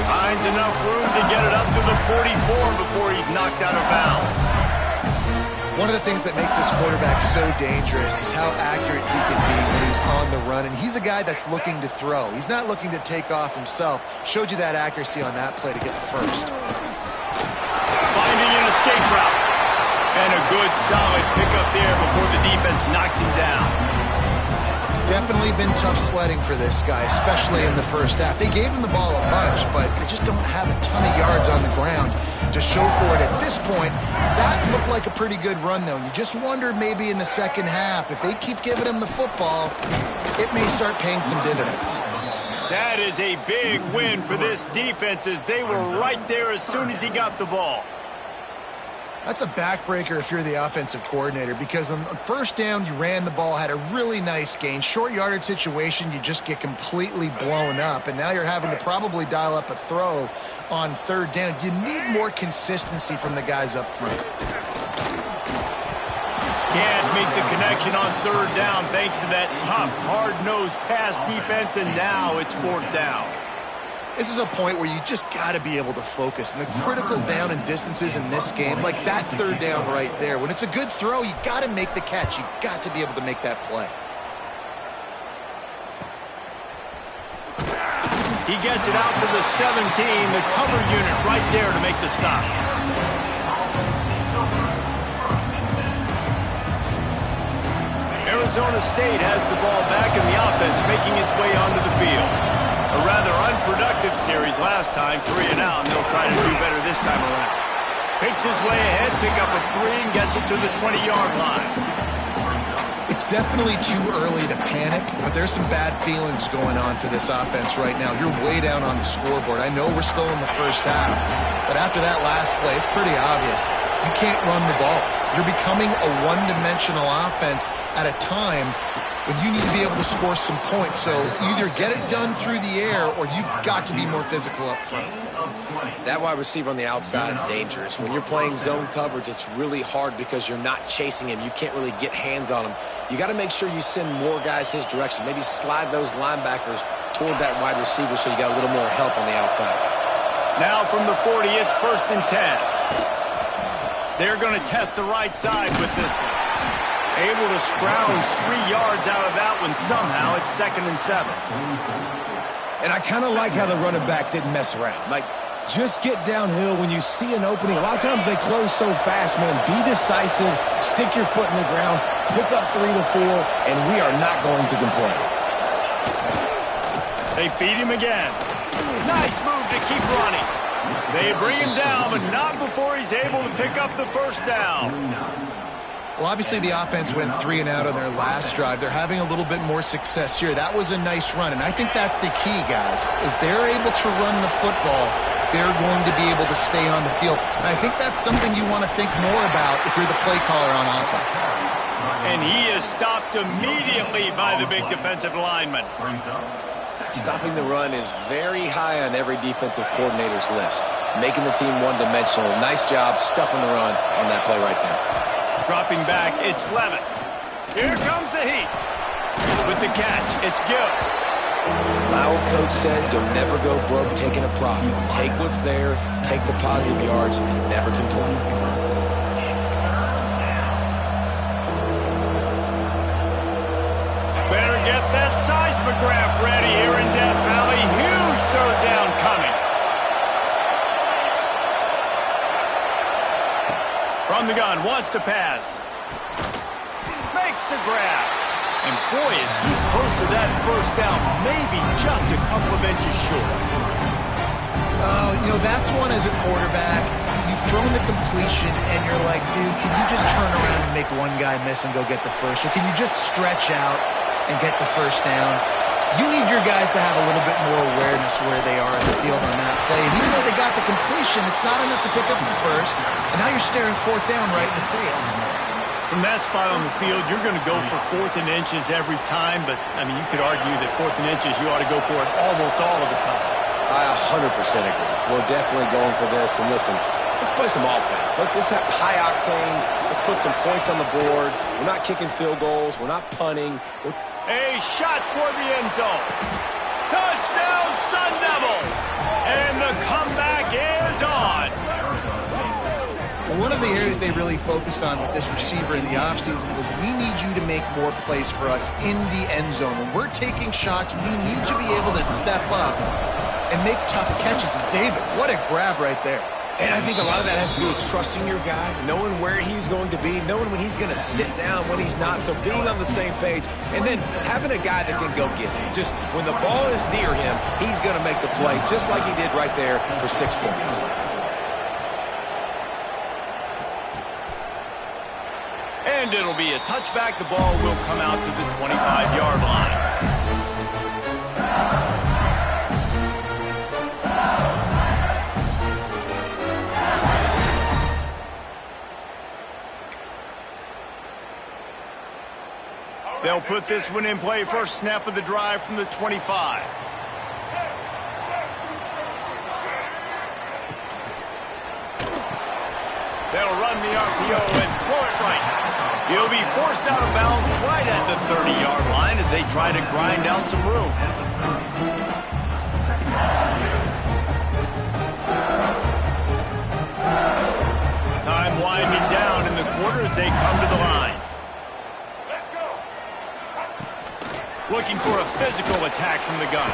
Finds enough room to get it up to the 44 before he's knocked out of bounds. One of the things that makes this quarterback so dangerous is how accurate he can be when he's on the run. And he's a guy that's looking to throw. He's not looking to take off himself. Showed you that accuracy on that play to get the first. Finding an escape route. And a good, solid pickup there before the defense knocks him down. Definitely been tough sledding for this guy, especially in the first half. They gave him the ball a bunch, but they just don't have a ton of yards on the ground to show for it at this point. That looked like a pretty good run, though. You just wonder maybe in the second half, if they keep giving him the football, it may start paying some dividends. That is a big win for this defense, as they were right there as soon as he got the ball. That's a backbreaker if you're the offensive coordinator, because on first down, you ran the ball, had a really nice gain. Short yardage situation, you just get completely blown up, and now you're having to probably dial up a throw on third down. You need more consistency from the guys up front. Can't make the connection on third down thanks to that tough, hard-nosed pass defense, and now it's fourth down. This is a point where you just got to be able to focus. And the critical down and distances in this game, like that third down right there, when it's a good throw, you got to make the catch. You got to be able to make that play. He gets it out to the 17, the cover unit right there to make the stop. Arizona State has the ball back, and the offense making its way onto the field. A rather unproductive series last time, 3 and out, and they'll try to do better this time around. Picks his way ahead, pick up a 3, and gets it to the 20-yard line. It's definitely too early to panic, but there's some bad feelings going on for this offense right now. You're way down on the scoreboard. I know we're still in the first half, but after that last play, it's pretty obvious. You can't run the ball. You're becoming a one-dimensional offense at a time when you need to be able to score some points. So either get it done through the air, or you've got to be more physical up front. That wide receiver on the outside is dangerous. When you're playing zone coverage, it's really hard because you're not chasing him. You can't really get hands on him. You got to make sure you send more guys his direction. Maybe slide those linebackers toward that wide receiver so you got a little more help on the outside. Now from the 40, it's 1st and 10. They're going to test the right side with this one. Able to scrounge 3 yards out of that one somehow. It's 2nd and 7. And I kind of like how the running back didn't mess around. Like, just get downhill when you see an opening. A lot of times they close so fast, man. Be decisive, stick your foot in the ground, pick up 3 to 4, and we are not going to complain. They feed him again. Nice move to keep running. They bring him down, but not before he's able to pick up the first down. Well, obviously the offense went 3 and out on their last drive. They're having a little bit more success here. That was a nice run, and I think that's the key, guys. If they're able to run the football, they're going to be able to stay on the field. And I think that's something you want to think more about if you're the play caller on offense. And he is stopped immediately by the big defensive lineman. Stopping the run is very high on every defensive coordinator's list. Making the team one-dimensional. Nice job stuffing the run on that play right there. Dropping back, it's Clement. Here comes the heat. With the catch, it's Gill. My old coach said, you'll never go broke taking a profit. Take what's there, take the positive yards, and never complain. Better get that seismograph ready here in Death Valley. Huge third down coming. From the gun, wants to pass. Makes the grab. And boy, is he close to that first down. Maybe just a couple of inches short. That's one as a quarterback. You've thrown the completion, and you're like, dude, can you just turn around and make one guy miss and go get the first? Or can you just stretch out and get the first down? You need your guys to have a little bit more awareness where they are in the field on that play. And even though they got the completion, it's not enough to pick up the first. And now you're staring fourth down right in the face. From that spot on the field, you're going to go for 4th and inches every time. But, I mean, you could argue that 4th and inches, you ought to go for it almost all of the time. I 100% agree. We're definitely going for this. And listen, let's play some offense. Let's have high octane. Let's put some points on the board. We're not kicking field goals. We're not punting. A shot toward the end zone. Touchdown, Sun Devils! And the comeback is on. One of the areas they really focused on with this receiver in the offseason was, we need you to make more plays for us in the end zone. When we're taking shots, we need you to be able to step up and make tough catches. And David, what a grab right there. And I think a lot of that has to do with trusting your guy, knowing where he's going to be, knowing when he's going to sit down, when he's not. So being on the same page, and then having a guy that can go get it. Just when the ball is near him, he's going to make the play, just like he did right there for 6 points. And it'll be a touchback. The ball will come out to the 25-yard line. They'll put this one in play. First snap of the drive from the 25. They'll run the RPO and throw it right. He'll be forced out of bounds right at the 30-yard line as they try to grind out some room. Time winding down in the quarter as they come to the line. Looking for a physical attack from the gun.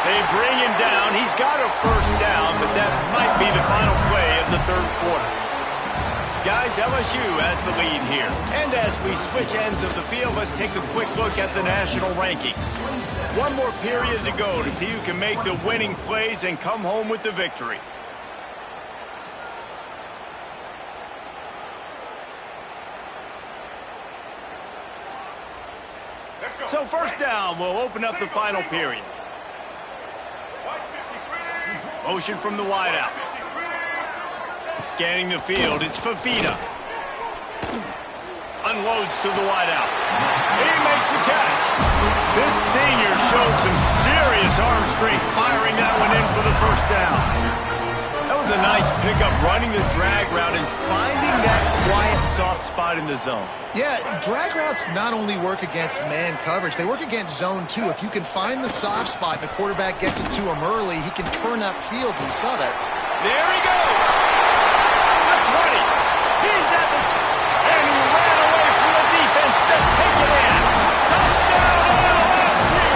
They bring him down. He's got a first down, but that might be the final play of the third quarter. Guys, LSU has the lead here. And as we switch ends of the field, let's take a quick look at the national rankings. One more period to go to see who can make the winning plays and come home with the victory. So first down, we'll open up the final period. Motion from the wideout. Scanning the field, it's Fafita. Unloads to the wideout. He makes the catch. This senior showed some serious arm strength firing that one in for the first down. That was a nice pickup, running the drag route and finding that quiet, soft spot in the zone. Yeah, drag routes not only work against man coverage, they work against zone too. If you can find the soft spot and the quarterback gets it to him early, he can turn that field. We saw that. There he goes. The 20. He's at the and he ran away from the defense to take it in. Touchdown LSU.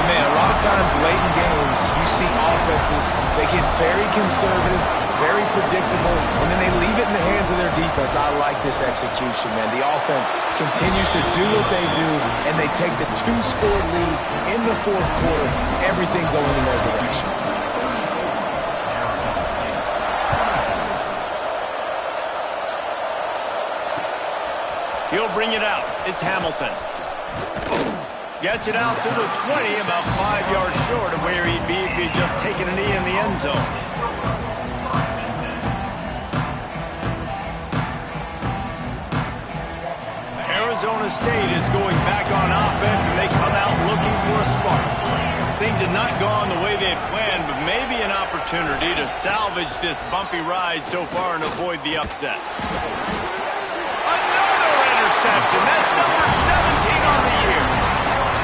And man, a lot of times late in games, you see offenses, they get very conservative, very predictable, and then they leave it in the hands of their defense. I like this execution, man. The offense continues to do what they do, and they take the 2-score lead in the fourth quarter, everything going in their direction. He'll bring it out. It's Hamilton. Gets it out to the 20, about 5 yards short of where he'd be if he'd just taken a knee in the end zone. Arizona State is going back on offense, and they come out looking for a spark. Things have not gone the way they had planned, but maybe an opportunity to salvage this bumpy ride so far and avoid the upset. Another interception. That's number 17 on the year.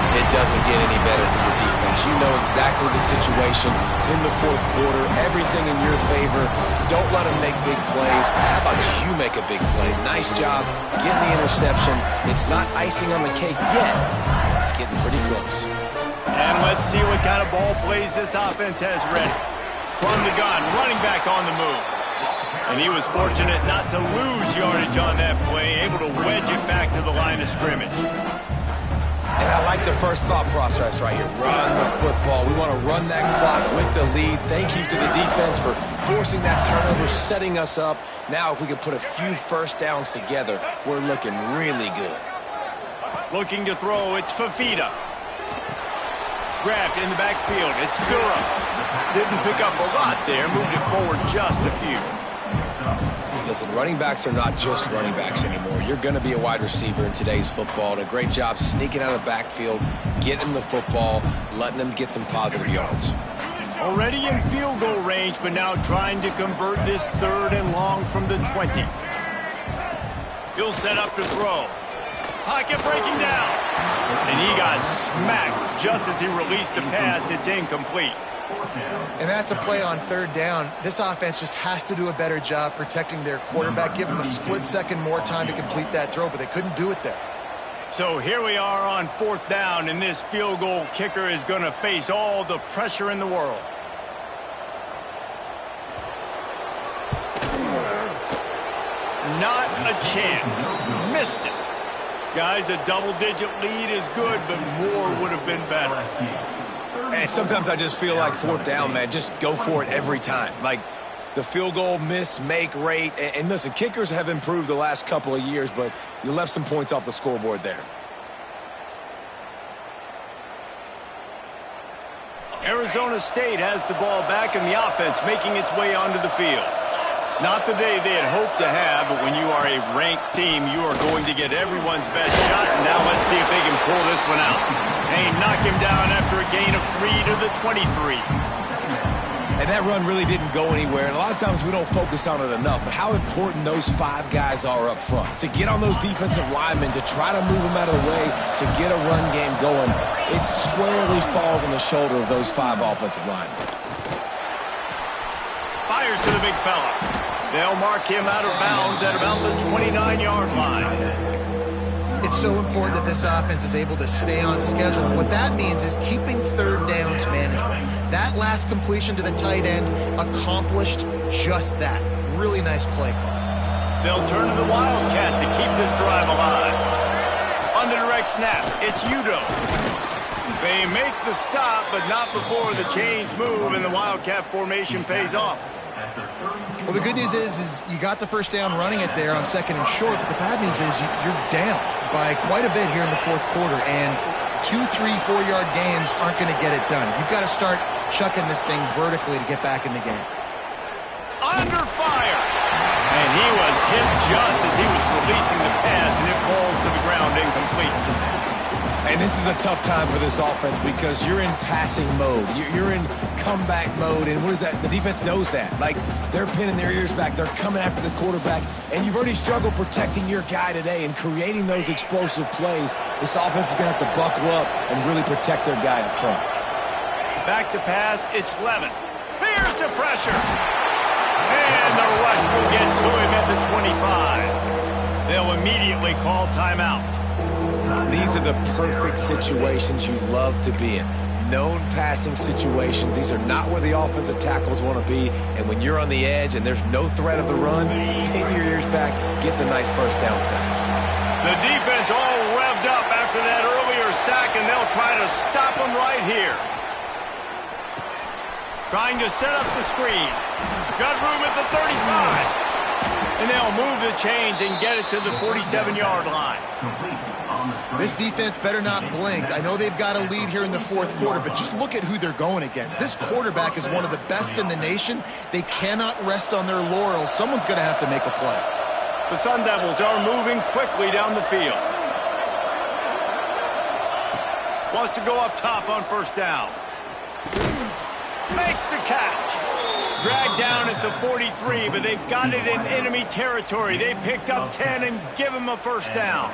It doesn't get any better for your defense. You know exactly the situation in the fourth quarter. Everything in your favor. Don't let them make big plays. How about you make a big play? Nice job getting the interception. It's not icing on the cake yet, but it's getting pretty close. And let's see what kind of ball plays this offense has ready. From the gun, running back on the move. And he was fortunate not to lose yardage on that play, able to wedge it back to the line of scrimmage. And I like the first thought process right here. Run the football. We want to run that clock with the lead. Thank you to the defense for forcing that turnover, setting us up. Now if we could put a few first downs together, we're looking really good. Looking to throw, it's Fafita. Grabbed in the backfield, it's Durham. Didn't pick up a lot there, moved it forward just a few. Listen, running backs are not just running backs anymore. You're going to be a wide receiver in today's football. And a great job sneaking out of the backfield, getting the football, letting them get some positive yards. Already in field goal range, but now trying to convert this 3rd and long from the 20. He'll set up to throw. Pocket breaking down. And he got smacked just as he released the pass. It's incomplete. And that's a play on 3rd down. This offense just has to do a better job protecting their quarterback. Give him a split second more time to complete that throw, but they couldn't do it there. So here we are on 4th down, and this field goal kicker is going to face all the pressure in the world. a chance. Missed it. Guys, a double-digit lead is good, but more would have been better. And sometimes I just feel like fourth down, man, just go for it every time. Like the field goal miss-make rate. And listen, kickers have improved the last couple of years, but you left some points off the scoreboard there. Arizona State has the ball back in the offense, making its way onto the field. Not the day they had hoped to have, but when you are a ranked team, you are going to get everyone's best shot. And now let's see if they can pull this one out. They knock him down after a gain of 3 to the 23. And that run really didn't go anywhere. And a lot of times we don't focus on it enough, but how important those 5 guys are up front. To get on those defensive linemen, to try to move them out of the way, to get a run game going, it squarely falls on the shoulder of those 5 offensive linemen. Fires to the big fella. They'll mark him out of bounds at about the 29-yard line. It's so important that this offense is able to stay on schedule. And what that means is keeping third downs manageable. That last completion to the tight end accomplished just that. Really nice play call. They'll turn to the Wildcat to keep this drive alive. On the direct snap, it's Udo. They make the stop, but not before the chains move and the Wildcat formation pays off. Well, the good news is you got the first down running it there on 2nd and short, but the bad news is you're down by quite a bit here in the 4th quarter, and 2, 3, 4-yard gains aren't going to get it done. You've got to start chucking this thing vertically to get back in the game. Under fire! And he was hit just as he was releasing the pass, and it falls to the ground incomplete. And this is a tough time for this offense because you're in passing mode. You're in comeback mode, and the defense knows that. Like, they're pinning their ears back. They're coming after the quarterback, and you've already struggled protecting your guy today and creating those explosive plays. This offense is going to have to buckle up and really protect their guy up front. Back to pass, it's Levin. Here's the pressure. And the rush will get to him at the 25. They'll immediately call timeout. These are the perfect situations you love to be in. Known passing situations. These are not where the offensive tackles want to be. And when you're on the edge and there's no threat of the run, pin your ears back, get the nice first down sack. The defense all revved up after that earlier sack, and they'll try to stop him right here. Trying to set up the screen. Got room at the 35. And they'll move the chains and get it to the 47-yard line. This defense better not blink. I know they've got a lead here in the 4th quarter, but just look at who they're going against. This quarterback is one of the best in the nation. They cannot rest on their laurels. Someone's going to have to make a play. The Sun Devils are moving quickly down the field. Wants to go up top on first down. Makes the catch. Dragged down at the 43, but they've got it in enemy territory. They picked up 10 and give him a first down.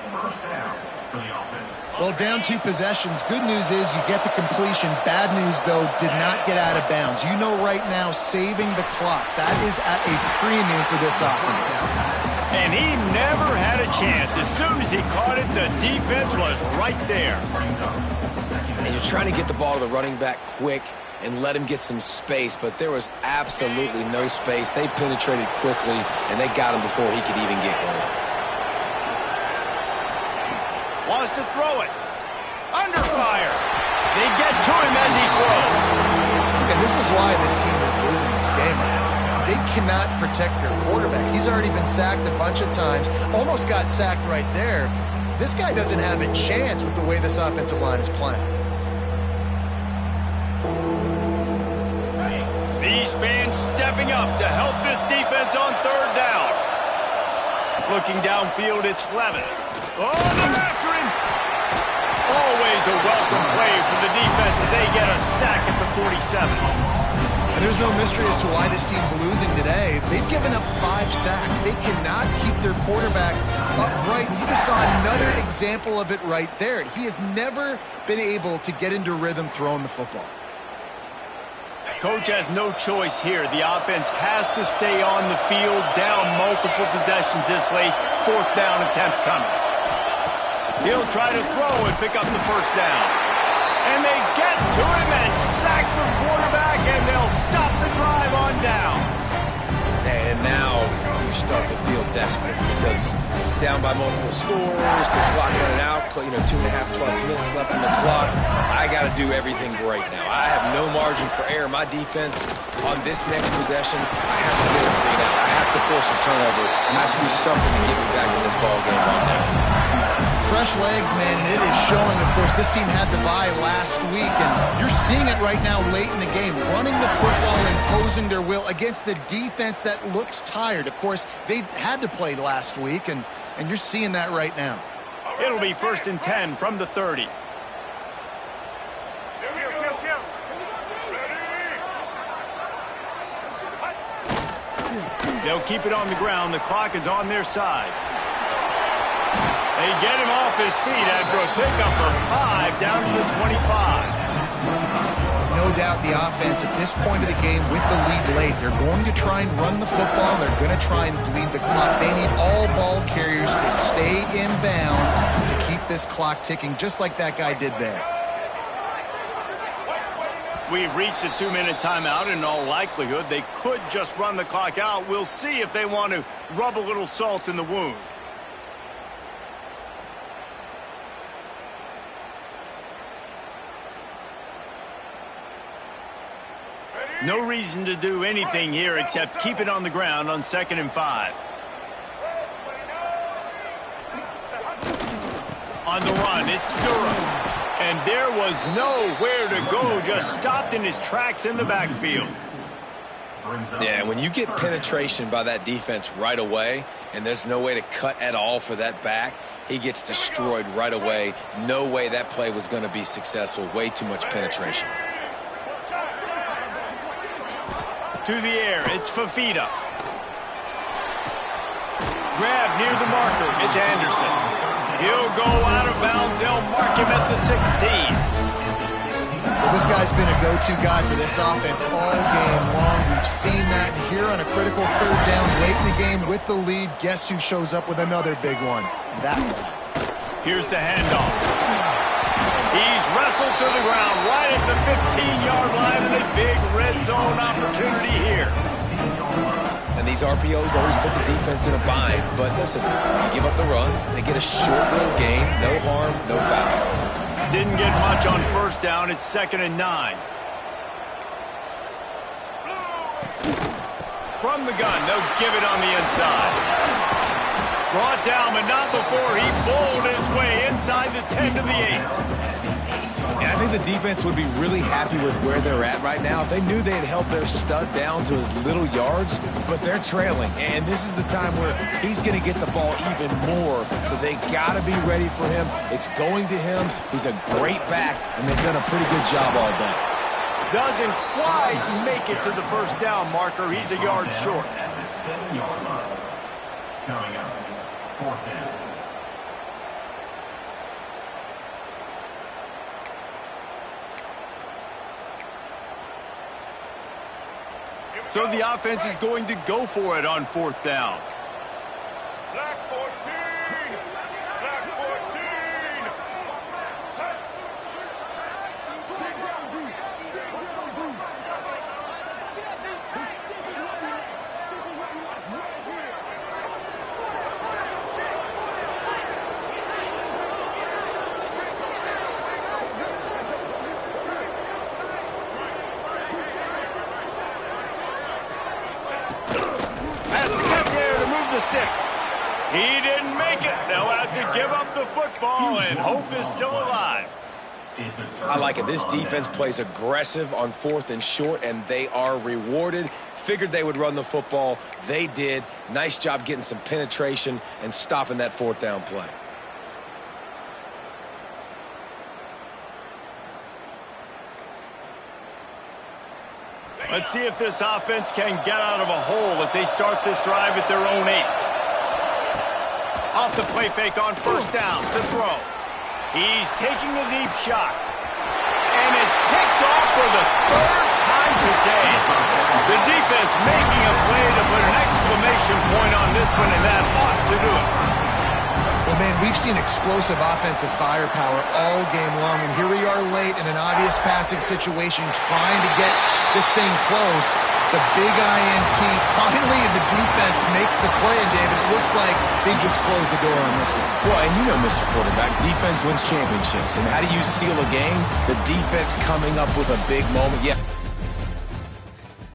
Well, down 2 possessions. Good news is you get the completion. Bad news, though, did not get out of bounds. You know right now, saving the clock. That is at a premium for this offense. And he never had a chance. As soon as he caught it, the defense was right there. And you're trying to get the ball to the running back quick and let him get some space, but there was absolutely no space. They penetrated quickly, and they got him before he could even get going. Wants to throw it. Under fire. They get to him as he throws. And this is why this team is losing this game right now. They cannot protect their quarterback. He's already been sacked a bunch of times. Almost got sacked right there. This guy doesn't have a chance with the way this offensive line is playing. These fans stepping up to help this defense on third down. Looking downfield, it's Levin. Oh, they're after him. Always a welcome play from the defense as they get a sack at the 47. And there's no mystery as to why this team's losing today. They've given up 5 sacks. They cannot keep their quarterback upright. And you just saw another example of it right there. He has never been able to get into rhythm throwing the football. Coach has no choice here. The offense has to stay on the field, down multiple possessions this late. 4th down attempt coming. He'll try to throw and pick up the first down. And they get to him and sack the quarterback, and they'll stop the drive on downs. And now you start to feel desperate because down by multiple scores, the clock running out, 2.5+ minutes left on the clock. I got to do everything great now. I have no margin for error. My defense on this next possession, I have to get a 3 out. I have to force a turnover. I have to do something to get me back in this ball game right now. Fresh legs, man, and it is showing. Of course, this team had the bye last week, and you're seeing it right now late in the game, running the football and imposing their will against the defense that looks tired. Of course, they had to play last week, and you're seeing that right now. It'll be 1st and 10 from the 30. They'll keep it on the ground. The clock is on their side. They get him off his feet after a pickup of 5 down to the 25. No doubt the offense at this point of the game with the lead late, they're going to try and run the football. They're going to try and bleed the clock. They need all ball carriers to stay in bounds to keep this clock ticking, just like that guy did there. We've reached a 2-minute timeout. In all likelihood, they could just run the clock out. We'll see if they want to rub a little salt in the wound. No reason to do anything here except keep it on the ground on 2nd and 5. On the run, it's Durham. And there was nowhere to go, just stopped in his tracks in the backfield. Yeah, when you get penetration by that defense right away, and there's no way to cut at all for that back, he gets destroyed right away. No way that play was going to be successful. Way too much penetration. To the air, it's Fafita. Grab near the marker, it's Anderson. He'll go out of bounds, they'll mark him at the 16. Well, this guy's been a go-to guy for this offense all game long. We've seen that here on a critical 3rd down late in the game with the lead. Guess who shows up with another big one? That guy. Here's the handoff. He's wrestled to the ground right at the 15-yard line, and a big red zone opportunity here. And these RPOs always put the defense in a bind. But listen, you give up the run, they get a short little gain, no harm, no foul. Didn't get much on 1st down. It's 2nd and 9. From the gun, they'll give it on the inside. Brought down, but not before he bowled his way inside the 10 to the 8. And I think the defense would be really happy with where they're at right now if they knew they had held their stud down to his little yards, but they're trailing. And this is the time where he's going to get the ball even more, so they got to be ready for him. It's going to him. He's a great back, and they've done a pretty good job all day. Doesn't quite make it to the 1st down marker. He's a yard short. At the 7-yard line. Coming up, 4th down. So the offense is going to go for it on 4th down. Black 14! Black 14! The sticks. He didn't make it. They'll have to give up the football, and hope is still alive. I like it. This defense plays aggressive on 4th and short, and they are rewarded. Figured they would run the football. They did. Nice job getting some penetration and stopping that 4th down play. Let's see if this offense can get out of a hole as they start this drive at their own 8. Off the play fake on 1st down to throw. He's taking a deep shot. And it's picked off for the 3rd time today. The defense making a play to put an exclamation point on this one, and that ought to do it. Well, man, we've seen explosive offensive firepower all game long, and here we are late in an obvious passing situation trying to get this thing close. The big INT, finally the defense makes mix of play, and David, it looks like they just closed the door on this one. Well, and you know, Mr. Quarterback, defense wins championships. And how do you seal a game? The defense coming up with a big moment. Yeah,